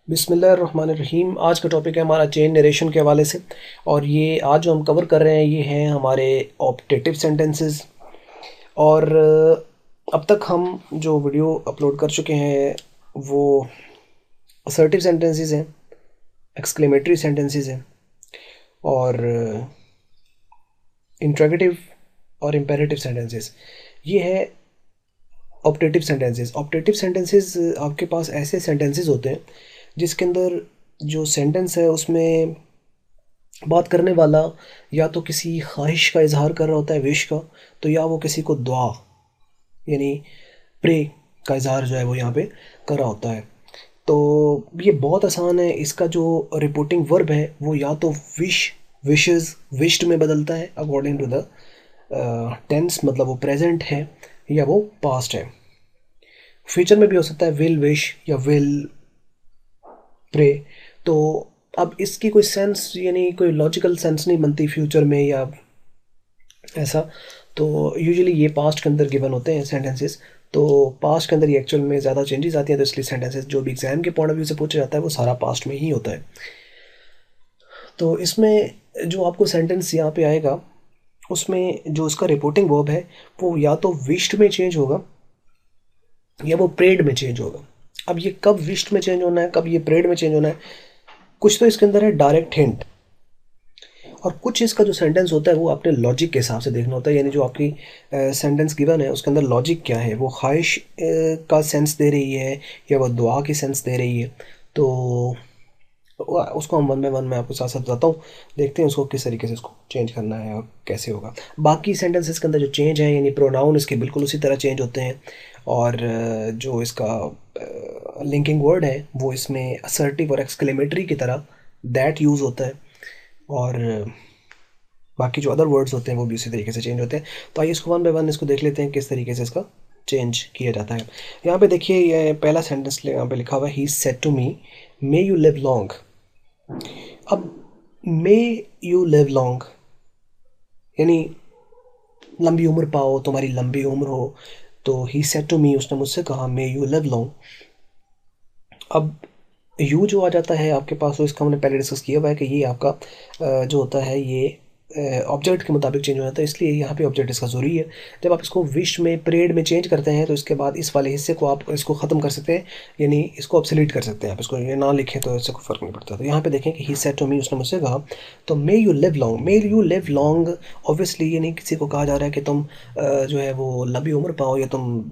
बिस्मिल्लाहिर्रहमानिर्रहीम। आज का टॉपिक है हमारा चेन नरेशन के हवाले से। और ये आज जो हम कवर कर रहे हैं ये हैं हमारे ऑप्टेटिव सेंटेंसेस। और अब तक हम जो वीडियो अपलोड कर चुके हैं वो असर्टिव सेंटेंसेस हैं, एक्सक्लेमेटरी सेंटेंसेस हैं और इंट्रोगेटिव और इम्पेरेटिव सेंटेंसेस। ये है ऑप्टेटिव सेंटेंसेस। ऑप्टेटिव सेंटेंसेस आपके पास ऐसे सेंटेंसेस होते हैं जिसके अंदर जो सेंटेंस है उसमें बात करने वाला या तो किसी ख्वाहिश का इजहार कर रहा होता है, विश का, तो या वो किसी को दुआ यानी प्रे का इजहार जो है वो यहाँ पे कर रहा होता है। तो ये बहुत आसान है। इसका जो रिपोर्टिंग वर्ब है वो या तो विश, विशेस, विश्ड में बदलता है अकॉर्डिंग टू द टेंस, मतलब वो प्रेजेंट है या वो पास्ट है। फ्यूचर में भी हो सकता है विल विश या विल प्रे। तो अब इसकी कोई सेंस यानी कोई लॉजिकल सेंस नहीं बनती फ्यूचर में या ऐसा। तो यूजुअली ये पास्ट के अंदर गिवन होते हैं सेंटेंसेस। तो पास्ट के अंदर ये एक्चुअल में ज़्यादा चेंजेस आती हैं, तो इसलिए सेंटेंसेस जो भी एग्जाम के पॉइंट ऑफ व्यू से पूछा जाता है वो सारा पास्ट में ही होता है। तो इसमें जो आपको सेंटेंस यहाँ पे आएगा उसमें जो उसका रिपोर्टिंग वर्ब है वो या तो विश्ड में चेंज होगा या वो प्रेड में चेंज होगा। अब ये कब विश्ड में चेंज होना है, कब ये प्रेड में चेंज होना है, कुछ तो इसके अंदर है डायरेक्ट हिंट, और कुछ इसका जो सेंटेंस होता है वो अपने लॉजिक के हिसाब से देखना होता है। यानी जो आपकी सेंटेंस गिवन है उसके अंदर लॉजिक क्या है, वो ख्वाहिश का सेंस दे रही है या वो दुआ की सेंस दे रही है। तो उसको हम वन बाय वन मैं आपको साथ साथ बताता हूँ। देखते हैं उसको किस तरीके से इसको चेंज करना है और कैसे होगा। बाकी सेंटेंसेस के अंदर जो चेंज है यानी प्रोनाउन इसके बिल्कुल उसी तरह चेंज होते हैं। और जो इसका लिंकिंग वर्ड है वो इसमें असर्टिव और एक्सक्लेमेटरी की तरह दैट यूज़ होता है। और बाकी जो अदर वर्ड्स होते हैं वो भी उसी तरीके से चेंज होते हैं। तो आइए इसको वन बाय वन इसको देख लेते हैं किस तरीके से इसका चेंज किया जाता है। यहाँ पे देखिए ये पहला सेंटेंस यहाँ पे लिखा हुआ है, he said to me may you live long. अब मे यू लिव लॉन्ग यानी लंबी उम्र पाओ, तुम्हारी लंबी उम्र हो। तो ही सेड टू मी, उसने मुझसे कहा, मे यू लिव लॉन्ग। अब यू जो आ जाता है आपके पास, तो इसका हमने पहले डिस्कस किया हुआ है कि ये आपका जो होता है ये ऑब्जेक्ट के मुताबिक चेंज हो जाता है, इसलिए यहाँ पे ऑब्जेक्ट इसका ज़रूरी है। जब आप इसको विश में, परेड में चेंज करते हैं तो इसके बाद इस वाले हिस्से को आप इसको ख़त्म कर सकते हैं, यानी इसको ऑब्सोलीट कर सकते हैं। आप इसको ये ना लिखें तो इससे कोई फ़र्क नहीं पड़ता। तो यहाँ पे देखें कि ही सेड टू मी, उसने मुझसे कहा। तो मे you live long, may you live long obviously यानी किसी को कहा जा रहा है कि तुम जो है वो लंबी उम्र पाओ, या तुम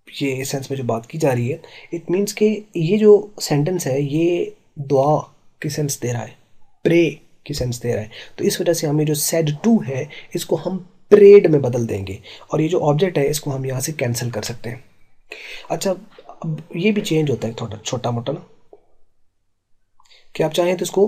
ये सेंस में जो बात की जा रही है, इट मीन्स कि ये जो सेंटेंस है ये दुआ की सेंस दे रहा है, प्रे की सेंस दे रहा है। तो इस वजह से हमें जो सेड टू है इसको हम प्रेड में बदल देंगे, और ये जो ऑब्जेक्ट है इसको हम यहाँ से कैंसिल कर सकते हैं। अच्छा, अब ये भी चेंज होता है थोड़ा छोटा मोटा ना, कि आप चाहें तो इसको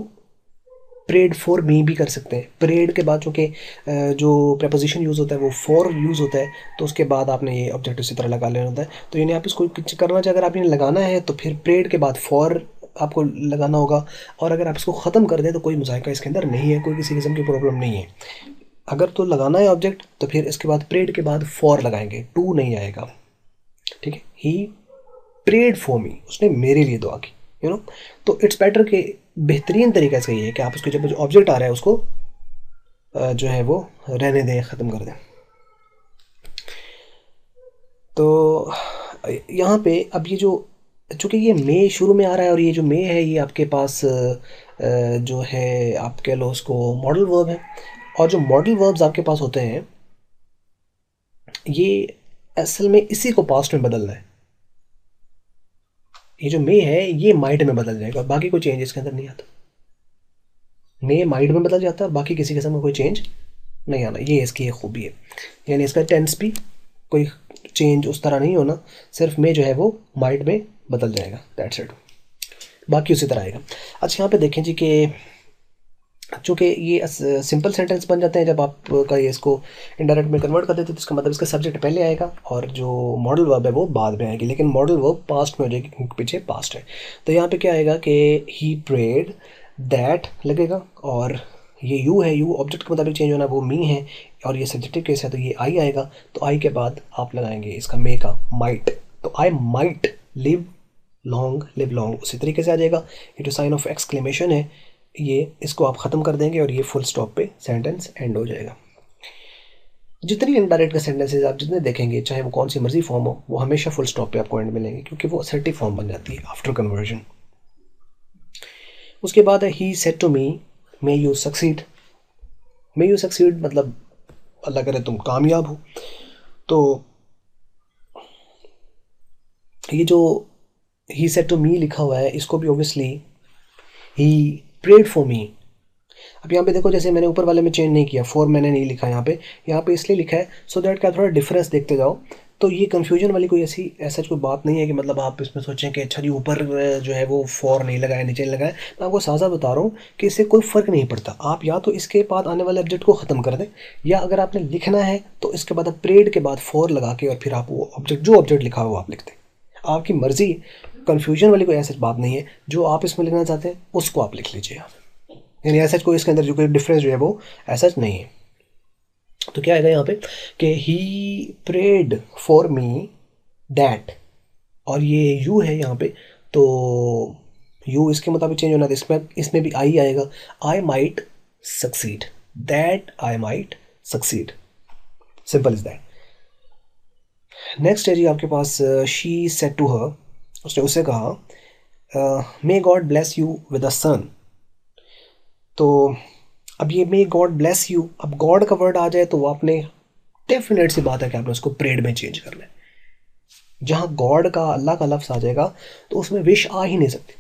प्रेड फॉर मी भी कर सकते हैं। प्रेड के बाद चूँकि जो प्रपोजिशन यूज़ होता है वो फॉर यूज़ होता है, तो उसके बाद आपने ये ऑब्जेक्ट उसी तरह लगा लेना होता है। तो यानी आप इसको कुछ करना चाहे, अगर आप इन्हें लगाना है तो फिर प्रेड के बाद फॉर आपको लगाना होगा, और अगर आप इसको ख़त्म कर दें तो कोई मुज़ायका इसके अंदर नहीं है, कोई किसी किस्म की प्रॉब्लम नहीं है। अगर तो लगाना है ऑब्जेक्ट तो फिर इसके बाद प्रेड के बाद फॉर लगाएंगे, टू नहीं आएगा। ठीक है, ही प्रेड फॉर मी, उसने मेरे लिए दुआ की, यू नो। तो इट्स बेटर कि बेहतरीन तरीका से ये है कि आप उसके जब ऑब्जेक्ट आ रहा है उसको जो है वो रहने दें, ख़त्म कर दें। तो यहाँ पे अब ये जो, चूँकि ये मे शुरू में आ रहा है और ये जो मे है ये आपके पास जो है आप कह लो उसको मॉडल वर्ब है। और जो मॉडल वर्ब्स आपके पास होते हैं ये असल में इसी को पास्ट में बदलना है। ये जो मे है ये माइट में बदल जाएगा, बाकी कोई चेंज इसके अंदर नहीं आता। मे माइट में बदल जाता है, बाकी किसी किस्म का कोई चेंज नहीं आना। ये इसकी एक खूबी है, यानी इसका टेंस भी कोई चेंज उस तरह नहीं होना, सिर्फ में जो है वो माइट में बदल जाएगा, दैट्स इट, बाकी उसी तरह आएगा। अच्छा, यहाँ पे देखें जी कि चूँकि ये सिंपल सेंटेंस बन जाते हैं जब आपका ये इसको इनडायरेक्ट में कन्वर्ट कर देते हैं, तो इसका मतलब इसका सब्जेक्ट पहले आएगा और जो मॉडल वर्ब है वो बाद में आएगी, लेकिन मॉडल वर्ब पास्ट में हो जाएगी क्योंकि पीछे पास्ट है। तो यहाँ पे क्या आएगा कि ही प्रेड दैट लगेगा, और ये यू है, यू ऑब्जेक्ट के मुताबिक चेंज होना, वो मी है, और ये सब्जेक्टिव केस है तो ये आई आएगा। तो आई के बाद आप लगाएंगे इसका मे का माइट, तो I might live long live long उसी तरीके से आ जाएगा। ये जो साइन ऑफ एक्सक्लेमेशन है ये इसको आप ख़त्म कर देंगे और ये फुल स्टॉप पे सेंटेंस एंड हो जाएगा। जितनी इनडायरेक्ट का सेंटेंसेज आप जितने देखेंगे चाहे वो कौन सी मर्जी फॉर्म हो वो हमेशा फुल स्टॉप पे आपको एंड मिलेंगे क्योंकि वो असर्टिव फॉर्म बन जाती है आफ्टर कन्वर्जन। उसके बाद है he said to me may you succeed. May you succeed मतलब अल्लाह करे तुम कामयाब हो। तो ये जो ही सेड टू मी लिखा हुआ है इसको भी obviously he prayed for me. अब यहाँ पे देखो जैसे मैंने ऊपर वाले में चेंज नहीं किया, फॉर मैंने नहीं लिखा यहाँ पे इसलिए लिखा है सो दैट क्या थोड़ा डिफरेंस देखते जाओ। तो ये कन्फ्यूजन वाली कोई ऐसा कोई बात नहीं है कि मतलब आप इसमें सोचें कि अच्छा जी ऊपर जो है वो फॉर नहीं लगाया नीचे नहीं लगाया। मैं आपको साझा बता रहा हूँ कि इससे कोई फ़र्क नहीं पड़ता। आप या तो इसके बाद आने वाले ऑब्जेक्ट को ख़त्म कर दें या अगर आपने लिखना है तो इसके बाद प्रेड के बाद फॉर लगा के और फिर आप वो ऑब्जेक्ट जो ऑब्जेक्ट लिखा हो आप लिखते, आपकी मर्ज़ी। कन्फ्यूजन वाली कोई ऐसी बात नहीं है, जो आप इसमें लिखना चाहते हैं उसको आप लिख लीजिए आप, यानी ऐसा कोई इसके अंदर जो कोई डिफरेंस जो है वो ऐसा नहीं है। तो क्या आएगा यहाँ पे कि he prayed for me that, और ये यू है यहाँ पे तो यू इसके मुताबिक चेंज होना था, इसमें भी आई आएगा। I might succeed, that I might succeed, simple is that. Next है जी आपके पास शी सेड टू हर, उसने उससे कहा may God bless you with a son. तो अब ये मे गॉड ब्लेस यू, अब गॉड का वर्ड आ जाए तो आपने डेफिनेट सी बात है कि आपने उसको प्रेड में चेंज करना है। जहाँ गॉड का अल्लाह का लफ्ज़ आ जाएगा तो उसमें विश आ ही नहीं सकती,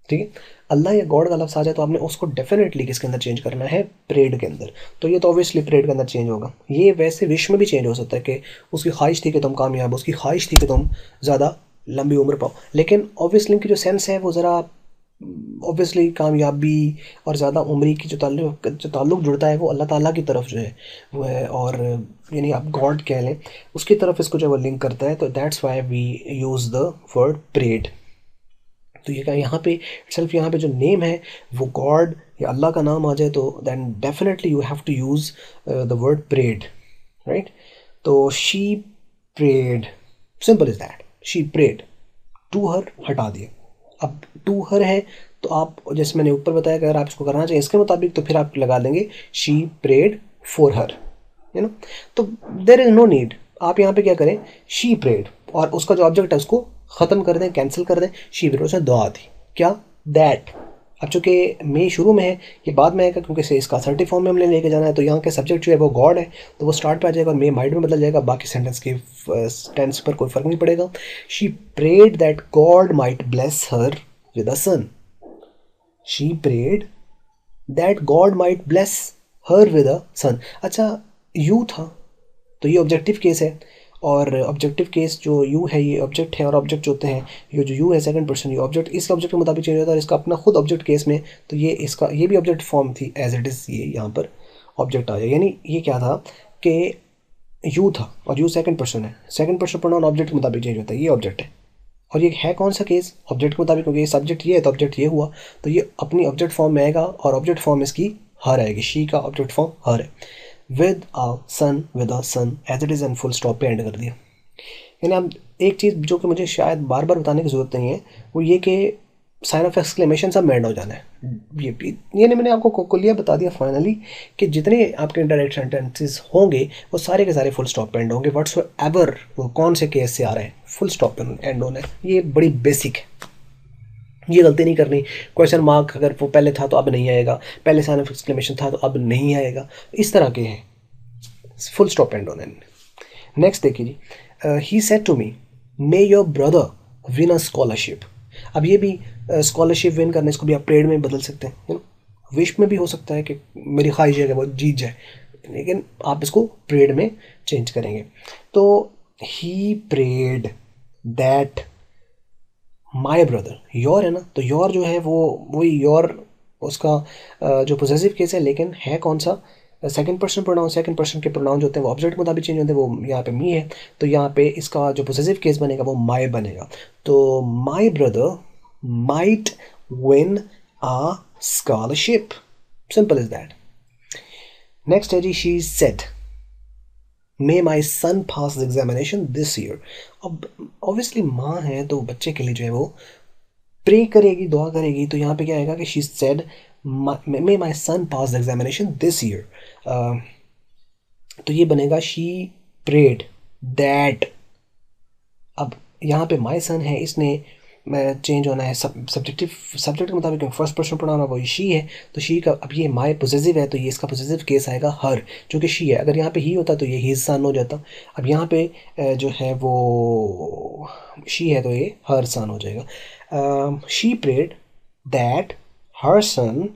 ठीक है। अल्लाह या गॉड का लफ्ज़ आ जाए तो आपने उसको डेफिनेटली किसके अंदर चेंज करना है, प्रेड के अंदर। तो ये तो ऑब्वियसली प्रेड के अंदर चेंज होगा। ये वैसे विश में भी चेंज हो सकता है कि उसकी ख्वाहिश थी कि तुम कामयाब, उसकी ख्वाहिश थी कि तुम ज़्यादा लंबी उम्र पाओ, लेकिन ऑब्वियसली की जो सेंस है वो ज़रा ऑब्वियसली कामयाबी और ज़्यादा उम्री की जो ताल्लुक़ जुड़ता है वो अल्लाह ताला की तरफ जो है वो है, और यानी आप गॉड कह लें उसकी तरफ इसको जो वो लिंक करता है। तो that's why we use the word prayed. तो ये क्या यहाँ पे सिर्फ यहाँ पे जो नेम है वो गॉड या अल्लाह का नाम आ जाए तो then definitely you have to use the word prayed, right. तो she prayed, simple is that, she prayed to her हटा दिए। अब टू हर है तो आप जैसे मैंने ऊपर बताया कि अगर आप इसको करना चाहिए इसके मुताबिक तो फिर आप लगा देंगे she prayed for her, you know. तो देयर इज़ नो नीड, आप यहाँ पे क्या करें शी प्रेड और उसका जो ऑब्जेक्ट है उसको ख़त्म कर दें, कैंसिल कर दें। शी प्रेड उसने दुआ दी, क्या दैट। अब चूँकि मे शुरू में है ये बाद में आएगा क्योंकि इसका असर्टिव फॉर्म में हमने लेके जाना है, तो यहाँ के सब्जेक्ट जो है वो गॉड है तो वो स्टार्ट पे आ जाएगा और मे माइंड में बदल जाएगा, बाकी सेंटेंस के टेंस पर कोई फ़र्क नहीं पड़ेगा। She prayed that God might bless her with a son, she prayed that God might bless her with a son. अच्छा यू था तो ये ऑब्जेक्टिव केस है, और ऑब्जेक्टिव केस जो यू है ये ऑब्जेक्ट है, और ऑब्जेक्ट जो होते हैं ये जो यू है सेकंड पर्सन ये ऑब्जेक्ट, इस ऑब्जेक्ट के मुताबिक चेंज होता है और इसका अपना खुद ऑब्जेक्ट केस में तो ये इसका ये भी ऑब्जेक्ट फॉर्म थी एज इट इज़, ये यहाँ पर ऑब्जेक्ट आ जाए। यानी ये क्या था कि यू था और यू सेकंड पर्सन है, सेकंड पर्सन प्रोनाउन ऑब्जेक्ट के मुताबिक चेंज होता है, ये ऑब्जेक्ट है। और ये है कौन सा केस, ऑब्जेक्ट के मुताबिक, क्योंकि ये सब्जेक्ट ये है तो ऑब्जेक्ट ये हुआ तो ये अपनी ऑब्जेक्ट फॉर्म में आएगा और ऑब्जेक्ट फॉर्म इसकी हर आएगी, शी का ऑब्जेक्ट फॉर्म हर है। With a son as it is and full stop पे एंड कर दिया। यानी हम एक चीज़ जो कि मुझे शायद बार बार बताने की ज़रूरत नहीं है वो ये कि साइन ऑफ एक्सक्लेमेशन सब में एंड हो जाना है। ये नहीं, मैंने आपको कुलिया बता दिया फाइनली कि जितने आपके इंडायरेक्ट सेंटेंसेस होंगे वो सारे के सारे फुल स्टॉप पे एंड होंगे। व्हाट्स एवर वो कौन से केस से आ रहे हैं फुल स्टॉप पे एंड होना है, ये बड़ी बेसिक है, ये गलती नहीं करनी। क्वेश्चन मार्क अगर वो पहले था तो अब नहीं आएगा, पहले साइन ऑफ एक्सक्लेमेशन था तो अब नहीं आएगा, इस तरह के हैं, फुल स्टॉप एंड होना है। नेक्स्ट देखिए जी, he said to me may your brother win a scholarship. अब ये भी स्कॉलरशिप विन करने इसको भी आप प्रेड में बदल सकते हैं, यू नो। विश में भी हो सकता है कि मेरी ख्वाहिश है कि वो जीत जाए, लेकिन आप इसको प्रेड में चेंज करेंगे। तो he prayed that my brother, your है ना, तो योर जो है वो वही योर उसका जो पोजेसिव केस है, लेकिन है कौन सा second person pronoun. Second person के प्रोनाउन जो होते हैं वो ऑब्जेक्ट के मुताबिक चेंज होते हैं, वो यहाँ पे मी है तो यहाँ पे इसका जो पोजेसिव केस बनेगा वो माई बनेगा। तो my brother might win a scholarship, simple is that. Next है जी she said, may my son pass the examination this year. अब ऑब्वियसली माँ है तो बच्चे के लिए जो है वो प्रे करेगी, दुआ करेगी, तो यहाँ पे क्या आएगा कि she said may my son pass the examination this year. तो ये बनेगा शी प्रेड दैट। अब यहाँ पे माई सन है, इसने चेंज होना है सब्जेक्टिव, सब्जेक्ट के मुताबिक फर्स्ट पर्सन प्रोनाउन है वो शी है, तो शी का अब ये माई पोजेसिव है तो ये इसका पोजेसिव केस आएगा हर, जो कि शी है। अगर यहाँ पे ही होता तो ये हिज सन हो जाता। अब यहाँ पे जो है वो शी है तो ये हर सन हो जाएगा। She prayed that her son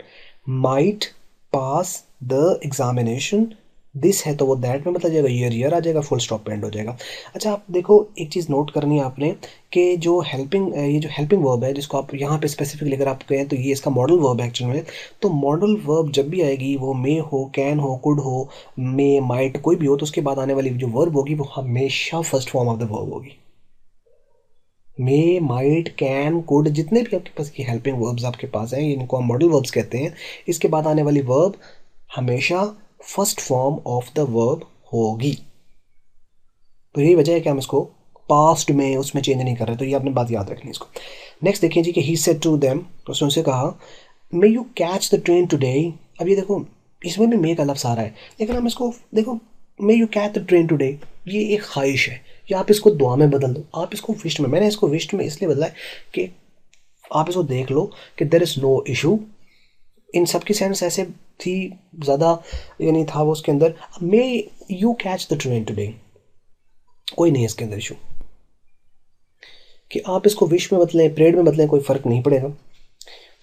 might pass the examination this है तो वो दैट में मतलब जाएगा, ईयर आ जाएगा, फुल स्टॉप पे एंड हो जाएगा। अच्छा आप देखो एक चीज़ नोट करनी है आपने कि जो हेल्पिंग ये जो हेल्पिंग वर्ब है जिसको आप यहाँ पे स्पेसिफिकली अगर आप कहें तो ये इसका मॉडल वर्ब है एक्चुअल में। तो मॉडल वर्ब जब भी आएगी वो मे हो, कैन हो, कुड हो, मे, माइट, कोई भी हो, तो उसके बाद आने वाली जो वर्ब होगी वो हमेशा first form of the verb होगी। मे, माइट, कैन, कुड, जितने भी आपके पास की हेल्पिंग वर्ब्स आपके पास हैं इनको हम मॉडल वर्ब्स कहते हैं। इसके बाद आने वाली वर्ब हमेशा first form of the verb होगी। तो यही वजह है कि हम इसको पास्ट में उसमें चेंज नहीं कर रहे, तो ये आपने बात याद रखनी है इसको। नेक्स्ट देखिए जी कि ही सेड टू देम, उसने उनसे कहा may you catch the train today. अब ये देखो इसमें भी मे का लफ्ज़ आ रहा है, लेकिन हम इसको देखो may you catch the train today ये एक ख्वाहिश है, या आप इसको दुआ में बदल दो, आप इसको विश में, मैंने इसको विश में इसलिए बदला है कि आप इसको देख लो कि देयर इज़ नो इशू। इन सब की सेंस ऐसे थी ज़्यादा ये नहीं था वो उसके अंदर। May you catch the train today कोई नहीं है इसके अंदर इशू, कि आप इसको विश में बदलें, प्रेड में बदलें, कोई फ़र्क नहीं पड़ेगा।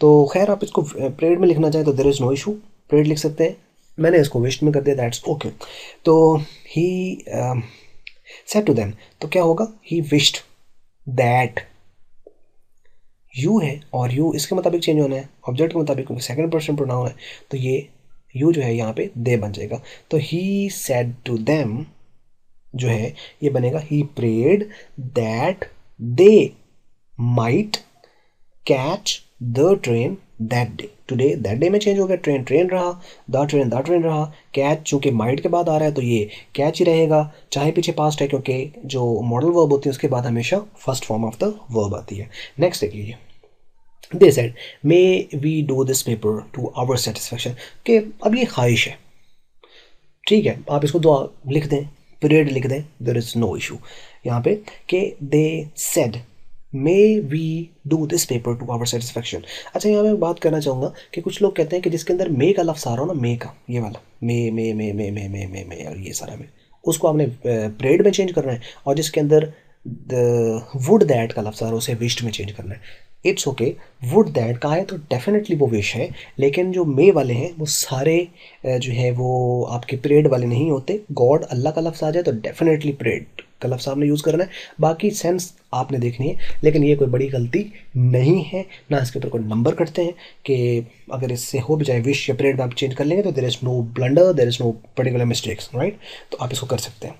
तो खैर आप इसको प्रेड में लिखना चाहें तो there is no issue, prayed लिख सकते हैं। मैंने इसको विश में कर दिया, दैट्स ओके। तो ही सेड टू देम, तो क्या होगा, ही विश्ड दैट, यू है और यू इसके मुताबिक चेंज होना है, ऑब्जेक्ट के मुताबिक, क्योंकि सेकंड पर्सन प्रोनाउन है तो ये यू जो है यहाँ पे दे बन जाएगा। तो ही सेड टू देम जो है ये बनेगा he prayed that they might catch the train that day. Today that day में चेंज हो गया, ट्रेन ट्रेन रहा, द ट्रेन रहा, कैच चूंकि माइट के बाद आ रहा है तो ये कैच ही रहेगा, चाहे पीछे पास्ट है, क्योंकि जो मॉडल वर्ब होती है उसके बाद हमेशा first form of the verb आती है। नेक्स्ट देख लीजिए, they said may we do this paper to our satisfaction, कि अब ये ख्वाहिश है, ठीक है, आप इसको दुआ लिख दें, पीरियड लिख दें, देयर इज़ नो इशू यहाँ पे, कि they said may we do this paper to our satisfaction. अच्छा यहाँ मैं बात करना चाहूँगा कि कुछ लोग कहते हैं कि जिसके अंदर मे का लफ्ज़ आ रहा हो ना, मे का ये वाला मे और ये सारा में, उसको आपने प्रेड में चेंज करना है, और जिसके अंदर द वुड दैट का लफ्ज़ आ रहा है उसे विश्ड में चेंज करना है। इट्स ओके, वुड दैट का है तो डेफिनेटली वो विश है, लेकिन जो मे वाले हैं वो सारे जो है वो आपके परेड वाले नहीं होते। गॉड अल्लाह का लफ्ज़ आ जाए तो डेफिनेटली परेड का लफ्ज़ आपने यूज़ करना है, बाकी सेंस आपने देखनी है। लेकिन ये कोई बड़ी गलती नहीं है, ना इसके ऊपर कोई नंबर कटते हैं कि अगर इससे हो भी जाए विश या परेड में आप चेंज कर लेंगे तो there is no blunder, there is no particular mistakes, right. तो आप इसको कर सकते हैं,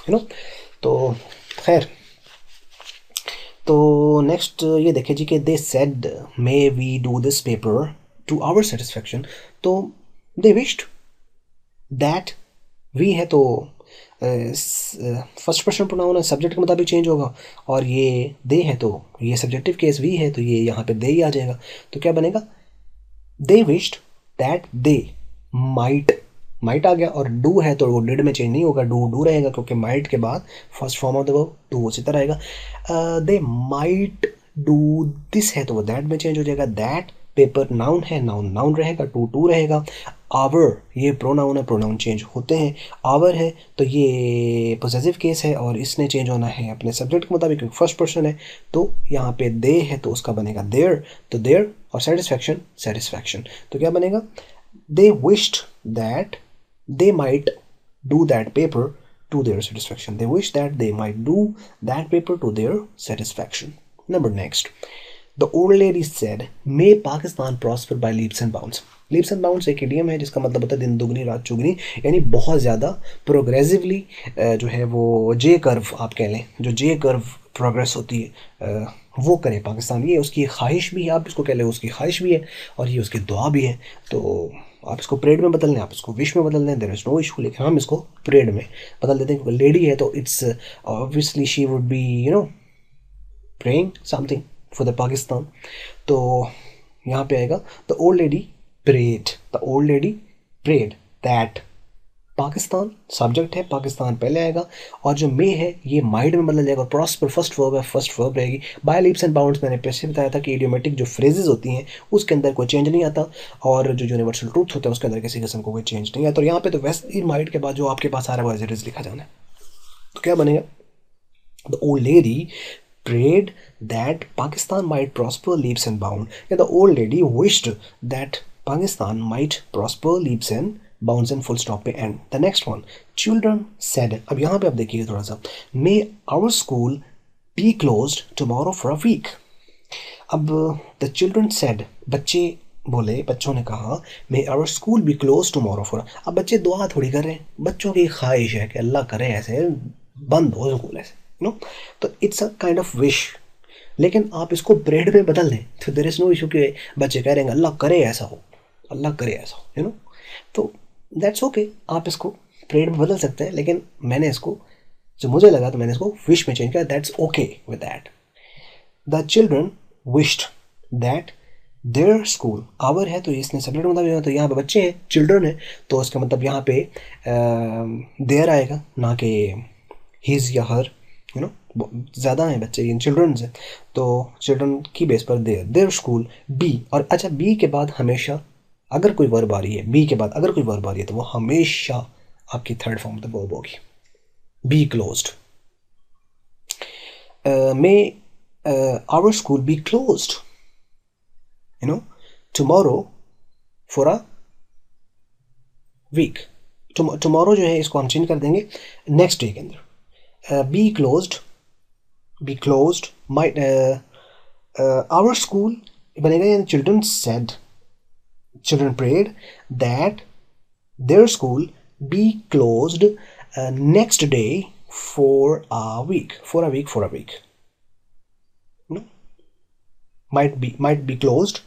यू नो। तो खैर, तो नेक्स्ट ये देखें जी कि they said may we do this paper to our satisfaction, तो दे विश्ड दैट, वी है तो फर्स्ट पर्सन प्रोनाउन है, सब्जेक्ट के मुताबिक चेंज होगा, और ये दे है तो ये सब्जेक्टिव केस वी है तो ये यहाँ पे दे ही आ जाएगा। तो क्या बनेगा, दे विश्ड दैट दे माइट आ गया, और डू है तो वो डिड में चेंज नहीं होगा, डू रहेगा, क्योंकि माइट के बाद first form of the verb do उसी तरह आएगा। दे माइट डू दिस है तो वो दैट में चेंज हो जाएगा, दैट पेपर नाउन है, नाउन रहेगा, टू रहेगा। आवर ये प्रोनाउन है, प्रोनाउन चेंज होते हैं, आवर है तो ये पोजेसिव केस है और इसने चेंज होना है अपने सब्जेक्ट के मुताबिक, क्योंकि फर्स्ट पर्सन है। तो यहाँ पे दे है तो उसका बनेगा देयर, तो देयर, और सेटिस्फैक्शन तो क्या बनेगा, they wished that they might do that paper to their satisfaction. They wish that they might do that paper to their satisfaction. Number next, the old lady said, "May Pakistan prosper by leaps and bounds." Leaps and bounds एक idiom है जिसका मतलब होता है दिन दुगनी रात चुगनी, यानी बहुत ज़्यादा प्रोग्रेसिवली जो है वो जे कर्व आप कह लें, जो जे कर्व प्रोग्रेस होती है वो करे पाकिस्तान। ये उसकी ख्वाहिश भी है, आप इसको कह लें उसकी ख्वाहिश भी है, और ये उसकी दुआ भी है। तो आप इसको प्रेड में बदल लें, आप इसको विश में बदल दें, देयर इज नो इशू, लेकिन हम इसको प्रेड में बदल देते हैं क्योंकि लेडी है तो it's obviously she would be praying something for the Pakistan. तो यहाँ पे आएगा the old lady prayed, the old lady prayed that Pakistan subject है, पाकिस्तान पहले आएगा, और जो मे है ये माइट में बदल जाएगा, और प्रॉस्पर फर्स्ट वर्ब है, फर्स्ट वर्ब रहेगी। बाय लीप्स एंड बाउंड्स मैंने पहले बताया था कि इडियोमेटिक जो फ्रेजेस होती हैं उसके अंदर कोई चेंज नहीं आता, और जो यूनिवर्सल ट्रूथ होता है उसके अंदर किसी किस्म को कोई चेंज नहीं आता। और यहाँ पे तो वैसे ही माइट के बाद जो आपके पास आ रहा है वो एज इट इज लिखा जाना है। तो क्या बनेगा, the old lady prayed that Pakistan might prosper leaps and bounds. Yeah, the old lady wished that Pakistan might prosper leaps and bounds and full stop पे end. The next one, children said. अब यहाँ पे आप देखिए थोड़ा सा, may our school be closed tomorrow for a week. अब the children said, बच्चे बोले, बच्चों ने कहा, may our school be closed tomorrow for. अब बच्चे दुआ थोड़ी कर रहे हैं, बच्चों की ख्वाहिश है कि अल्लाह करे ऐसे बंद हो स्कूल ऐसे, तो it's a kind of wish, लेकिन आप इसको प्रेड में बदल दें तो देयर इज नो इशू कि बच्चे कह रहे हैं अल्लाह करे ऐसा हो, अल्लाह करे ऐसा हो, तो दैट्स ओके, आप इसको प्रेड में बदल सकते हैं, लेकिन मैंने इसको जो मुझे लगा तो मैंने इसको विश में चेंज किया, that's okay with that. The children wished that their school, our है तो इसने सब्जेक्ट मतलब, तो यहाँ पे बच्चे हैं, चिल्ड्रन है, तो उसका मतलब यहाँ पे देयर आएगा, ना कि हिज या हर, ज़्यादा हैं बच्चे, इन चिल्ड्रन है, तो चिल्ड्रन की बेस पर देयर स्कूल बी। और अच्छा, बी के बाद हमेशा अगर कोई वर्ब आ रही है, बी के बाद अगर कोई वर्ब आ रही है तो वो हमेशा आपकी थर्ड फॉर्म द वर्ब होगी, be closed. May our school be closed tomorrow for a week. Tomorrow जो है इसको हम चेंज कर देंगे नेक्स्ट डे के अंदर, be closed might our school बनेगा, यानी children prayed that their school be closed next day for a week, no? might be closed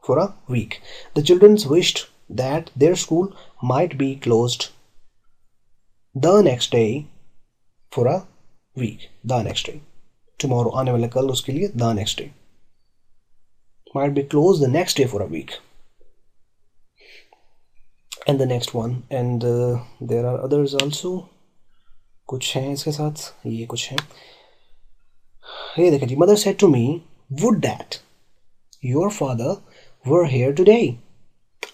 for a week. The children wished that their school might be closed the next day for a week, the next day, tomorrow आने वाले कल उसके लिए the next day, might be closed the next day for a week. And the next one, and there are others also, कुछ हैं इसके साथ, ये कुछ हैं, ये देखिए जी, mother said to me would that your father were here today.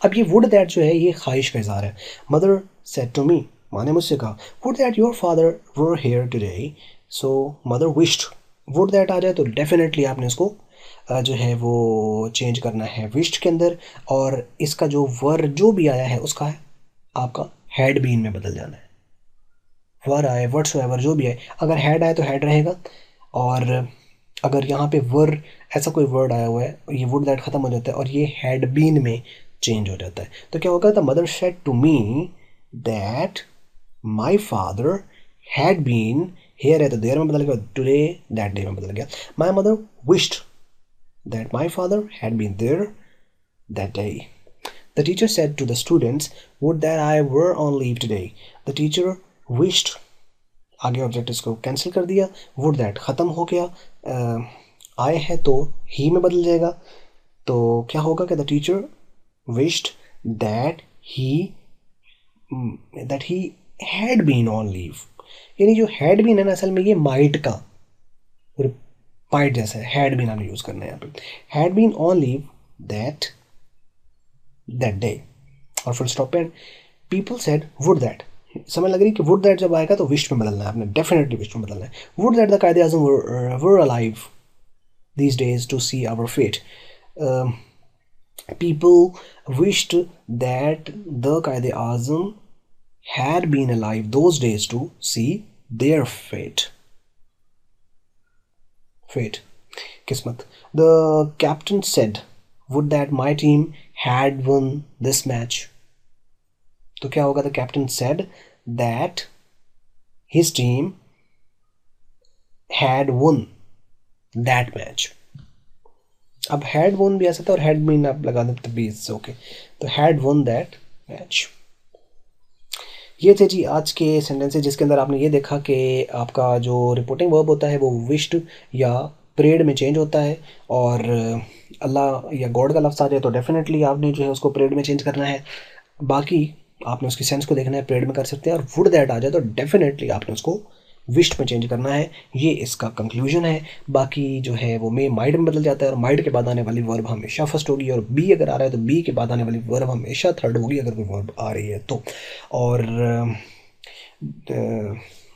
अब ये would that जो है ये ख्वाहिश का इज़हार है, mother said to me, माँ ने मुझसे कहा, would that your father were here today, so mother wished, would that आ जाए तो डेफिनेटली आपने इसको जो है वो चेंज करना है wished के अंदर, और इसका जो वर जो भी आया है उसका है आपका had been में बदल जाना है, वर आए whatsoever जो भी आए, अगर had आए तो had रहेगा, और अगर यहाँ पे वर ऐसा कोई वर्ड आया हुआ है ये would that ख़त्म हो जाता है और ये had been में चेंज हो जाता है, तो क्या होगा, the mother said to me that my father had been here है तो देर में बदल गया, today that day में बदल गया, my mother wished that my father had been there that day. The teacher said to the students, would that I were on leave today. The teacher wished, आगे object इसको cancel कर दिया, would that ख़त्म हो गया, आए है तो ही में बदल जाएगा, तो क्या होगा कि the teacher wished that he had been on leave, यानी जो had been है ना असल में ये might का might जैसा है, had been आपने यूज़ करना है यहाँ पे, had been on leave that day, और full stop पे people said would that, समझ लग रही कि would that जब आएगा तो wish में बदलना है आपने, definitely wish में बदलना है, would that the कायदे आज़म were alive these days to see our fate. People wished that the Qaid Azam had been alive those days to see their fate. Kismat. The captain said, would that my team had won this match. तो क्या होगा, the captain said that his team had won that match. अब had वोन भी आ सकता है और had been आप लगा दें तो भी इट्स ओके। तो हैड वोन दैट मैच। ये थे जी आज के सेंटेंसेस जिसके अंदर आपने ये देखा कि आपका जो रिपोर्टिंग वर्ब होता है वो विश्ड या प्रेड में चेंज होता है, और अल्लाह या गॉड का लफ्ज़ आ जाए तो डेफिनेटली आपने जो है उसको प्रेड में चेंज करना है। बाकी आपने उसकी सेंस को देखना है, प्रेड में कर सकते हैं। और वुड दैट आ जाए तो डेफिनेटली आपने उसको विश्ड में चेंज करना है। ये इसका कंक्लूजन है। बाकी जो है वो मे माइड में बदल जाता है, और माइड के बाद आने वाली वर्ब हमेशा फर्स्ट होगी, और बी अगर आ रहा है तो बी के बाद आने वाली वर्ब हमेशा थर्ड होगी अगर कोई वर्ब आ रही है तो। और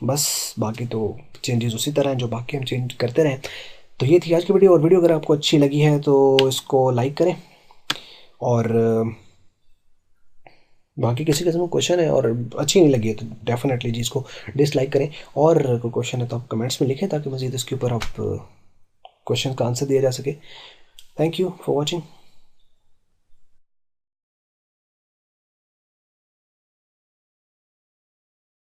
बस बाकी तो चेंजेस उसी तरह हैं जो बाकी हम चेंज करते रहें। तो ये थी आज की वीडियो। और वीडियो अगर आपको अच्छी लगी है तो इसको लाइक करें, और बाकी किसी किस्म का क्वेश्चन है और अच्छी नहीं लगी है तो डेफिनेटली जी इसको डिसलाइक करें। और कोई क्वेश्चन है तो आप कमेंट्स में लिखें ताकि मज़ीद इसके ऊपर आप क्वेश्चन का आंसर दिया जा सके। Thank you for watching.